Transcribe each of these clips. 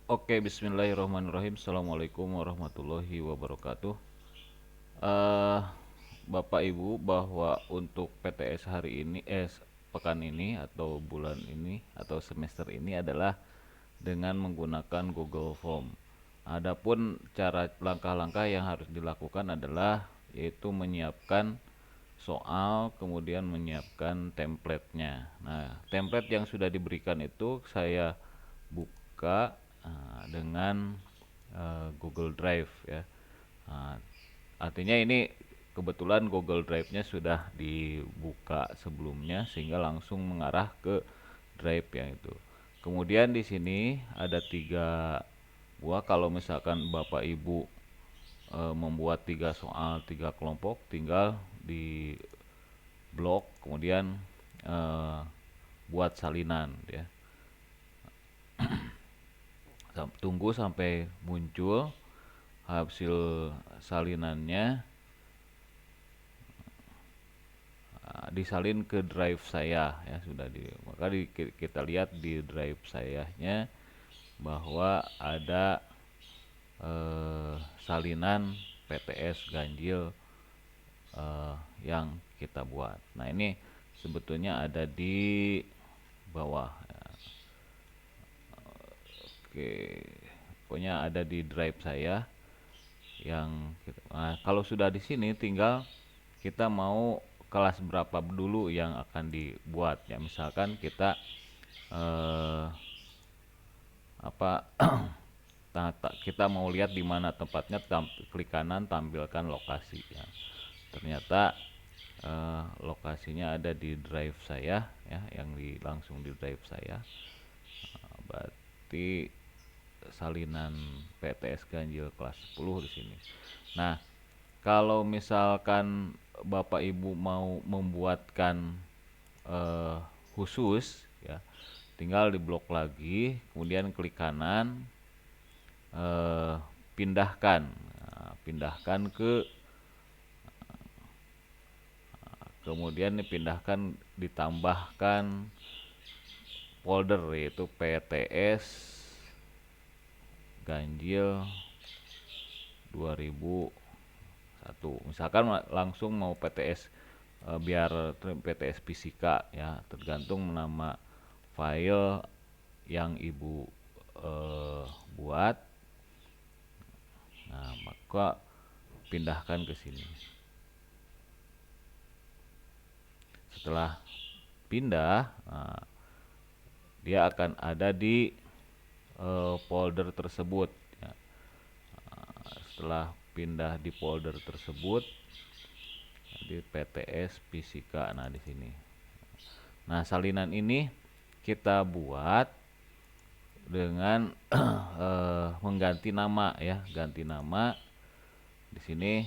Oke, bismillahirrahmanirrahim. Assalamualaikum warahmatullahi wabarakatuh. Bapak Ibu, bahwa untuk PTS hari ini, pekan ini atau bulan ini atau semester ini adalah dengan menggunakan Google Form. Adapun cara langkah-langkah yang harus dilakukan adalah yaitu menyiapkan soal, kemudian menyiapkan template-nya. Nah, template yang sudah diberikan itu saya buka dengan Google Drive ya. Nah, artinya ini kebetulan Google Drive-nya sudah dibuka sebelumnya sehingga langsung mengarah ke Drive yang itu. Kemudian di sini ada tiga buah. Kalau misalkan Bapak Ibu membuat tiga soal, tiga kelompok, tinggal di blok, kemudian eh, buat salinan ya. Tunggu sampai muncul hasil salinannya, disalin ke drive saya ya. Maka kita lihat di drive sayanya bahwa ada salinan PTS ganjil yang kita buat. Nah, ini sebetulnya ada di bawah ya. Oke, pokoknya ada di drive saya nah, kalau sudah di sini tinggal kita mau kelas berapa dulu yang akan dibuat ya. Misalkan kita eh, apa kita mau lihat di mana tempatnya, klik kanan tampilkan lokasi ya. Ternyata lokasinya ada di drive saya ya, yang langsung di drive saya. Berarti salinan PTS ganjil kelas 10 di sini. Nah, kalau misalkan Bapak Ibu mau membuatkan eh, khusus ya, tinggal diblok lagi, kemudian klik kanan, eh, pindahkan. Nah, pindahkan kemudian dipindahkan, ditambahkan folder yaitu PTS ganjil 2001. Misalkan langsung mau PTS, biar PTS fisika ya, tergantung nama file yang Ibu buat. Nah, maka pindahkan ke sini. Setelah pindah, nah, dia akan ada di folder tersebut ya. Setelah pindah di folder tersebut di PTS fisika, nah di sini. Nah, salinan ini kita buat dengan mengganti nama ya, ganti nama. Di sini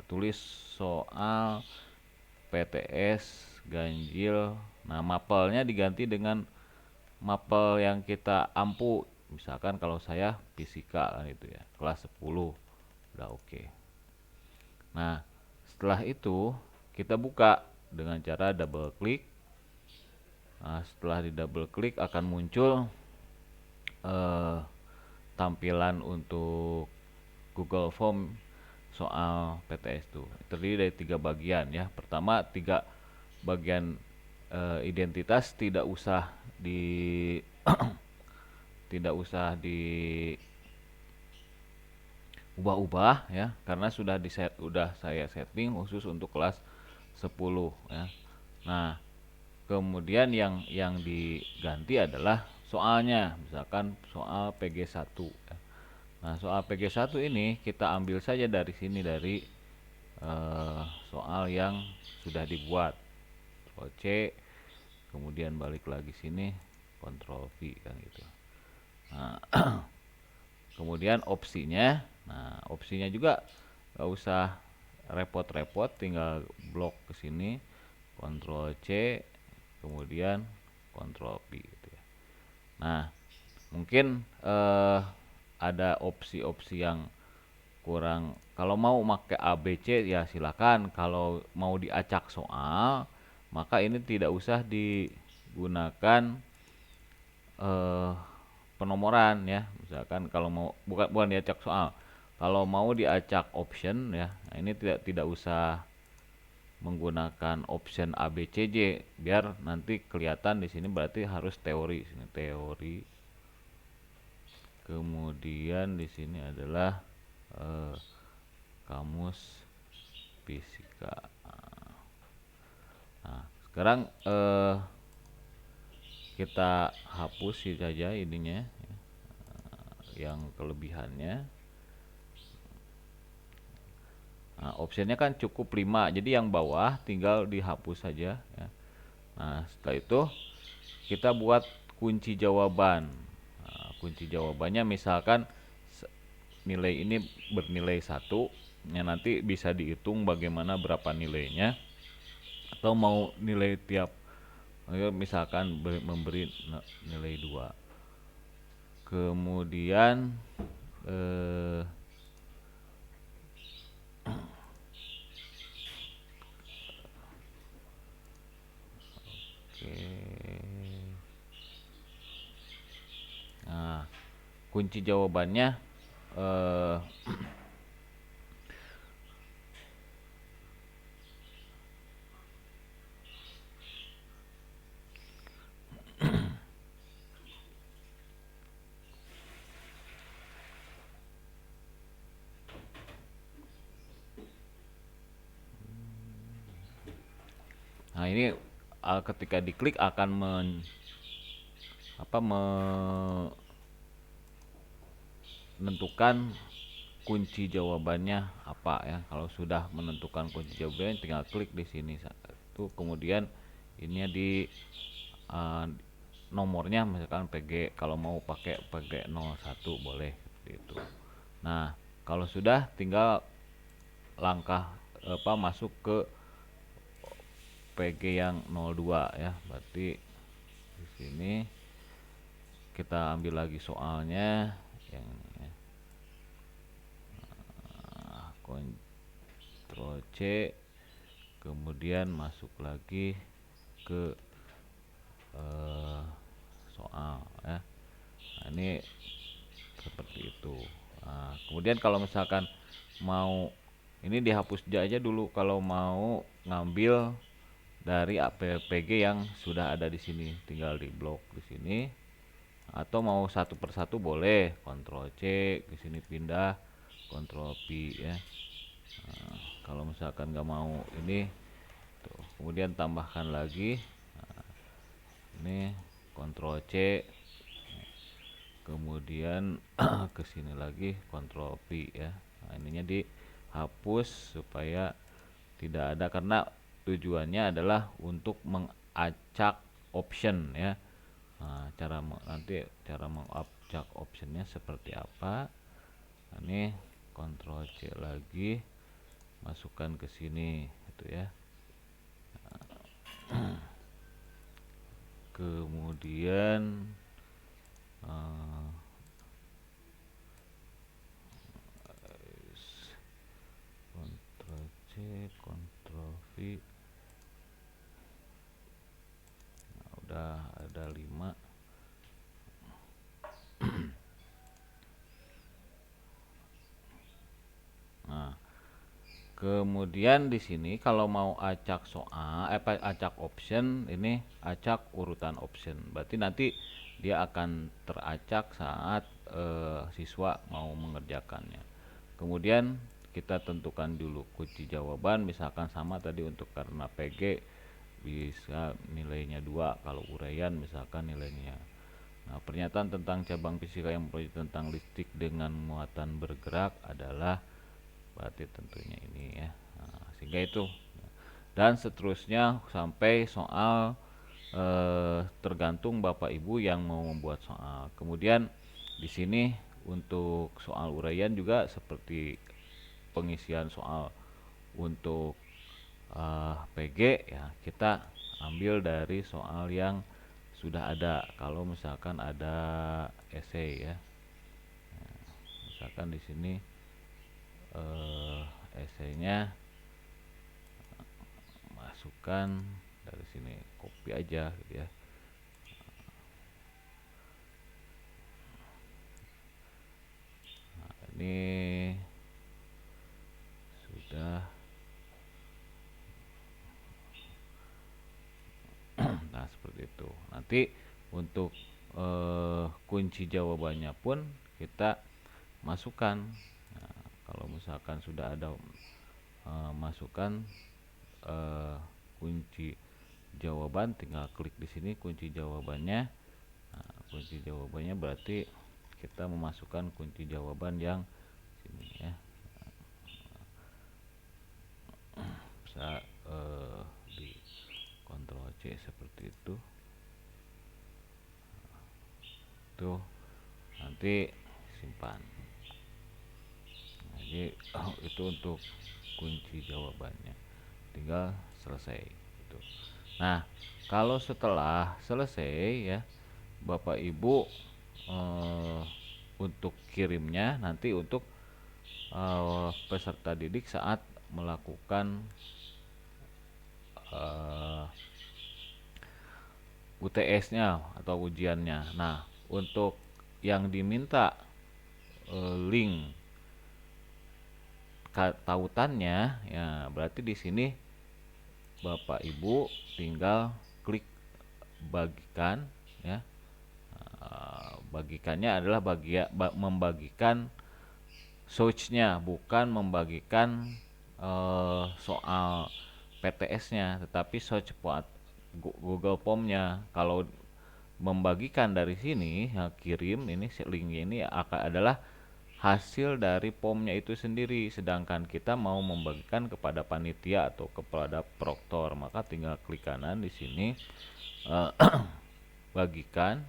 tulis soal PTS ganjil. Nah, mapelnya diganti dengan mapel yang kita ampu. Misalkan kalau saya fisika kan itu ya, kelas 10. Udah oke. Nah, setelah itu kita buka dengan cara double klik. Nah, setelah di double klik akan muncul eh, tampilan untuk Google Form soal PTS itu. Terdiri dari tiga bagian ya. Pertama, tiga bagian identitas tidak usah tidak usah diubah-ubah ya, karena sudah saya setting khusus untuk kelas 10 ya. Nah, kemudian yang diganti adalah soalnya, misalkan soal PG1 ya. Nah, soal PG1 ini kita ambil saja dari sini, dari soal yang sudah dibuat. Ctrl C, kemudian balik lagi sini, Ctrl V kan gitu. Nah, kemudian opsinya, nah opsinya juga nggak usah repot-repot, tinggal blok ke sini, Ctrl C, kemudian Ctrl V gitu ya. Nah, mungkin ada opsi-opsi yang kurang. Kalau mau pakai ABC ya silakan. Kalau mau diacak soal, maka ini tidak usah digunakan eh, penomoran ya. Misalkan kalau mau bukan diacak soal. Kalau mau diacak option ya, nah ini tidak usah menggunakan option A B C D, biar nanti kelihatan di sini berarti harus teori. Sini teori. Kemudian di sini adalah eh, kamus fisika. Nah, sekarang kita hapus saja ininya yang kelebihannya. Nah, optionnya kan cukup 5, jadi yang bawah tinggal dihapus saja ya. Nah, setelah itu kita buat kunci jawaban. Nah, kunci jawabannya misalkan nilai ini bernilai 1 ya, nanti bisa dihitung bagaimana berapa nilainya, atau mau nilai tiap misalkan memberi nilai 2. Kemudian eh, oke. Nah, kunci jawabannya eh, nah ini ketika diklik akan menentukan kunci jawabannya apa ya. Kalau sudah menentukan kunci jawabannya tinggal klik di sini itu, kemudian ini di uh, nomornya misalkan PG, kalau mau pakai PG 01 boleh gitu. Nah, kalau sudah tinggal langkah masuk ke PG yang 02 ya. Berarti di sini kita ambil lagi soalnya yang ini ya. Ctrl C, kemudian masuk lagi ke soal ya. Nah, ini seperti itu. Nah, kemudian kalau misalkan mau ini dihapus aja dulu kalau mau ngambil dari APPG yang sudah ada di sini, tinggal di blok di sini, atau mau satu persatu boleh, Ctrl C di sini pindah, Ctrl V ya. Nah, kalau misalkan nggak mau ini tuh, kemudian tambahkan lagi. Nah, ini Ctrl C, kemudian ke sini lagi Ctrl V ya. Nah, ininya dihapus supaya tidak ada, karena tujuannya adalah untuk mengacak option ya. Nah, nanti cara mengacak optionnya seperti apa. Nah, ini Ctrl C lagi, masukkan ke sini itu ya. Kemudian uh, Ctrl C, Ctrl V. Nah, udah ada 5. Nah, kemudian di sini kalau mau acak soal, acak option, ini acak urutan option. Berarti nanti dia akan teracak saat siswa mau mengerjakannya. Kemudian kita tentukan dulu kunci jawaban, misalkan sama tadi untuk karena PG bisa nilainya 2, kalau uraian misalkan nilainya. Nah, pernyataan tentang cabang fisika yang memproyeksi tentang listrik dengan muatan bergerak adalah berarti tentunya ini ya. Nah, sehingga itu dan seterusnya sampai soal tergantung Bapak Ibu yang mau membuat soal. Kemudian di sini untuk soal uraian juga seperti pengisian soal untuk PG ya, kita ambil dari soal yang sudah ada. Kalau misalkan ada esai ya, misalkan di sini esainya masukkan dari sini, copy aja gitu ya. ini sudah. Nah, seperti itu. Nanti untuk kunci jawabannya pun kita masukkan. Nah, kalau misalkan sudah ada masukkan kunci jawaban, tinggal klik di sini kunci jawabannya. Nah, kunci jawabannya berarti kita memasukkan kunci jawaban yang sini ya. Bisa di Ctrl C seperti itu. Tuh, nanti simpan. Nah, jadi itu untuk kunci jawabannya. Tinggal selesai gitu. Nah, kalau setelah selesai ya, Bapak Ibu untuk kirimnya nanti untuk peserta didik saat melakukan UTS-nya atau ujiannya. Nah, untuk yang diminta link tautannya ya, berarti di sini Bapak Ibu tinggal klik bagikan ya. Bagikannya adalah membagikan search-nya, bukan membagikan soal PTS-nya, tetapi search buat Google Form-nya. Kalau membagikan dari sini ya, kirim ini linknya ini akan adalah hasil dari formnya itu sendiri, sedangkan kita mau membagikan kepada panitia atau kepada proktor, maka tinggal klik kanan di sini bagikan.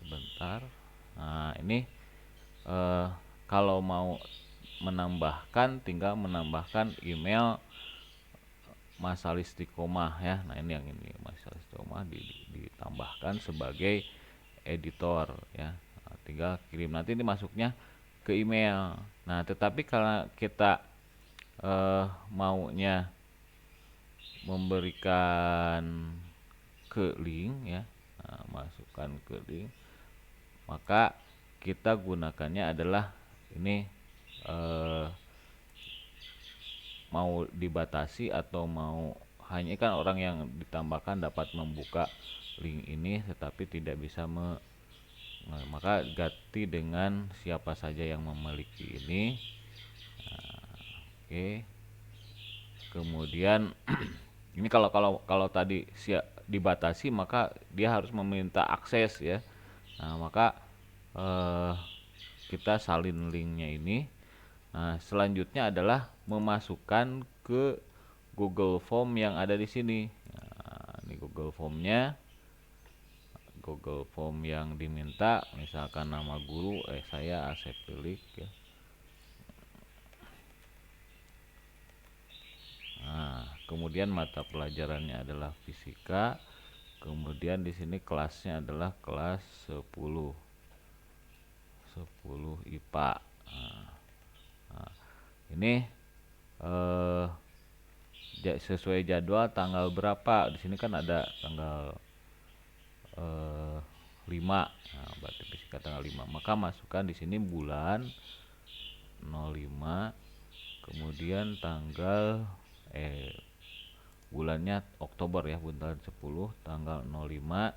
Sebentar. Nah, ini kalau mau menambahkan tinggal menambahkan email Masalah Istiqomah ya. Nah, ini yang ini Masalah Istiqomah ditambahkan sebagai editor ya. Nah, tinggal kirim, nanti ini masuknya ke email. Nah, tetapi kalau kita maunya memberikan ke link ya, nah, masukkan ke link, maka kita gunakannya adalah ini mau dibatasi atau mau hanya kan orang yang ditambahkan dapat membuka link ini tetapi tidak bisa maka ganti dengan siapa saja yang memiliki ini. Nah, oke. Kemudian ini kalau tadi dibatasi maka dia harus meminta akses ya. Nah, maka kita salin linknya ini. Nah, selanjutnya adalah memasukkan ke Google Form yang ada di sini. Nah, ini Google Formnya, Google Form yang diminta, misalkan nama guru, saya Asep Pilik ya. Nah, kemudian mata pelajarannya adalah fisika. Kemudian di sini kelasnya adalah kelas 10 IPA. Nah, ini sesuai jadwal tanggal berapa? Di sini kan ada tanggal 5. Nah, berarti fisika tanggal 5. Maka masukkan di sini bulan 05, kemudian tanggal bulannya Oktober ya, bulan 10 tanggal 05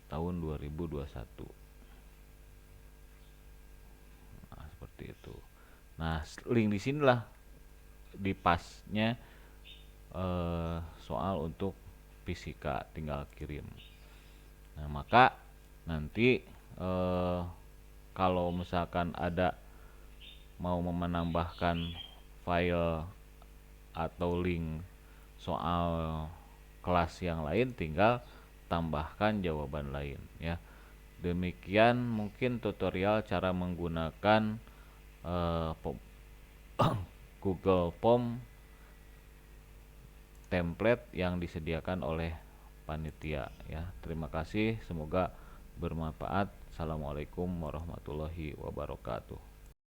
tahun 2021. Nah, seperti itu. Nah, link di sinilah di pasnya soal untuk fisika, tinggal kirim. Nah, maka nanti kalau misalkan ada mau menambahkan file atau link soal kelas yang lain, tinggal tambahkan jawaban lain ya. Demikian mungkin tutorial cara menggunakan Google Form template yang disediakan oleh panitia ya. Terima kasih, semoga bermanfaat. Assalamualaikum warahmatullahi wabarakatuh.